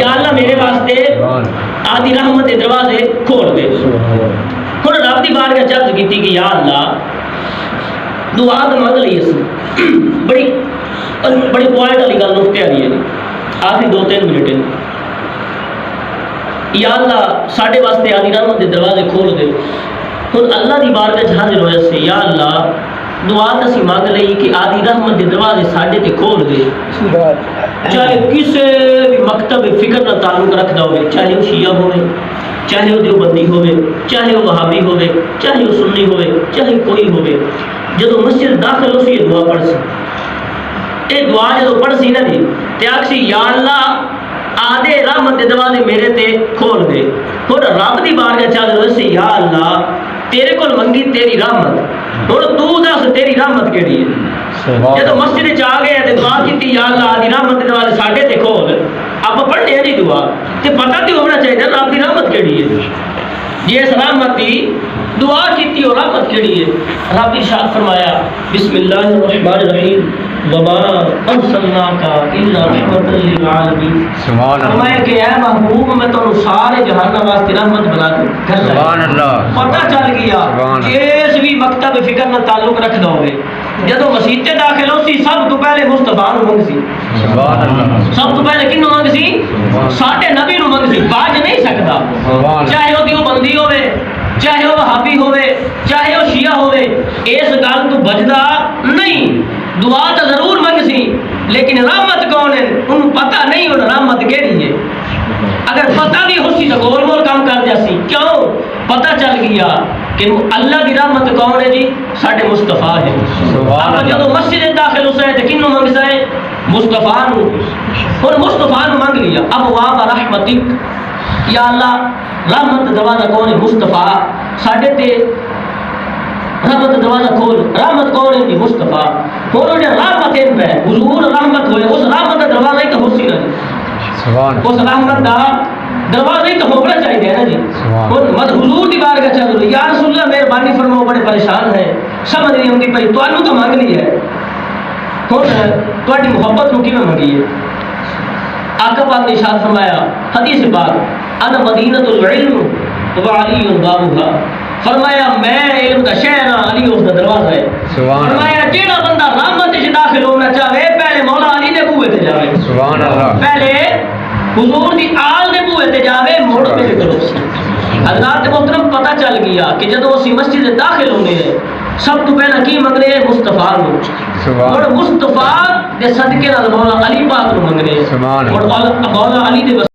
یا اللہ میرے واسطے آدھی رحمت کے دروازے کھول دے. ہن رب دی بارگاہ چرچ کیتی کہ یا اللہ دعا تو منگ لی اس بڑی پوائنٹ والی گل نقطے والی ہے. آخری 2-3 منٹ یا اللہ ساڈے واسطے آدھی رحمت کے دروازے کھول دے. ہن اللہ دی بارگاہ حاضر ہوئے سے یا اللہ دعا تسی مانگ لئی کہ آدھی رحمت کے دروازے ساڈے تے کھول دے. چاہے کسی بھی مکتب فکر کا تعلق رکھتا ہوئے، چاہے وہ شیعہ ہوئے، چاہے وہ دیوبندی ہوئے، چاہے وہ وہابی ہوئے، چاہے وہ سنی ہوئے، چاہے کوئی ہوئے، جدو مسجد داخل ہو سی یہ دعا پڑھ سی. یہ دعا جدو پڑھ سی نا جی تے آکسی یا اللہ آدھے رحمت کے دروازے میرے تے کھول دے. اور رب دی بارگاہ چل رہے سی یا اللہ تیرے کو منگی تیری رحمت، اور تو دس تیری رحمت کیڑی ہے. جب مسجد آ گئے تو دعا کی یا اللہ آدھی رحمت کے دروازے ساڈے تے کھول. آپ پڑھنے ہیں جی دعا تے پتہ تو ہونا چاہیے رب دی رحمت کیڑی ہے. جس رحمت دی دعا کی اور رحمت کیڑی ہے. رب ارشاد فرمایا بسم اللہ الرحمن الرحیم وما ارسلناک الا رحمۃ للعالمین. فرمایا کہ اے محبوب میں تو سارے جہان واسطے رحمت بنا کے بھیجا. سبحان اللہ. پتہ چل گیا جس بھی مکتب فکر نال تعلق رکھدا ہوئے جدو مسیح تے داخل ہو سی سب تو پہلے مصطفیٰ نو منگ سی. سبحان اللہ. سب تو پہلے کینو منگ سی؟ ساڈے نبی نو منگ سی. باج نہیں سکدا چاہے وہ دیوبندی ہوئے، چاہے وہ وہابی ہوئے، چاہے وہ شیعہ ہوئے، اس گل تو بچدا نہیں. دعا تو ضرور منگ سی لیکن رحمت کون ہے انہوں پتہ نہیں ان رحمت کیڑی ہے. اگر پتہ بھی ہو سی تو گول مول کام کر جاسی. کیوں؟ پتہ چل گیا کہ اللہ کی رحمت کون ہے جی؟ ساڈے مصطفیٰ ہے. اب جدو مسجد داخل ہو سائے تو کنوں منگ سائے؟ مصطفیٰ نو. اور مصطفیٰ نو منگ لیا. اب واب رحمتک یا اللہ رحمت دروازہ کون ہے؟ مصطفیٰ. ساڈے تے رحمت دروازہ کھول. رحمت کون ہے جی؟ مصطفیٰ. اور جو رحمت ان پہ حضور رحمت ہوئے اس رحمت کا دروازہ ہی تو ہو سی نا جی. اس رحمت کا دروازہ ہی تو ہونا چاہیے نا جی. اور حضور دی بارگاہ چل رہی یا رسول اللہ مہربانی فرماؤ بڑے پریشان ہیں سمجھ نہیں آتی پئی تانوں تو مانگ لی ہے ہن تہاڈی محبت نو کیویں منگی ہے. آقا پاک نے ارشاد فرمایا حدیث پاک انا مدینۃ العلم وعلی بابها. فرمایا میں علم کا شہر ہاں علی اس کا دروازہ ہے. فرمایا جیڑا بندہ رحمت وچ داخل ہونا چاہے پہلے مولا علی دے بوئے تے جاوے. سبحان اللہ. پہلے حضور دی آل دے بوئے تے جاوے موڑ میرے کرو. حضرات محترم پتہ چل گیا کہ جدو اسی مسجد داخل ہونے ہیں سب تو پہلا کی منگنے ہیں مصطفیٰ نو. اور مصطفیٰ دے صدقے نال مولا علی پاک نو منگنے ہیں. اور مولا علی دے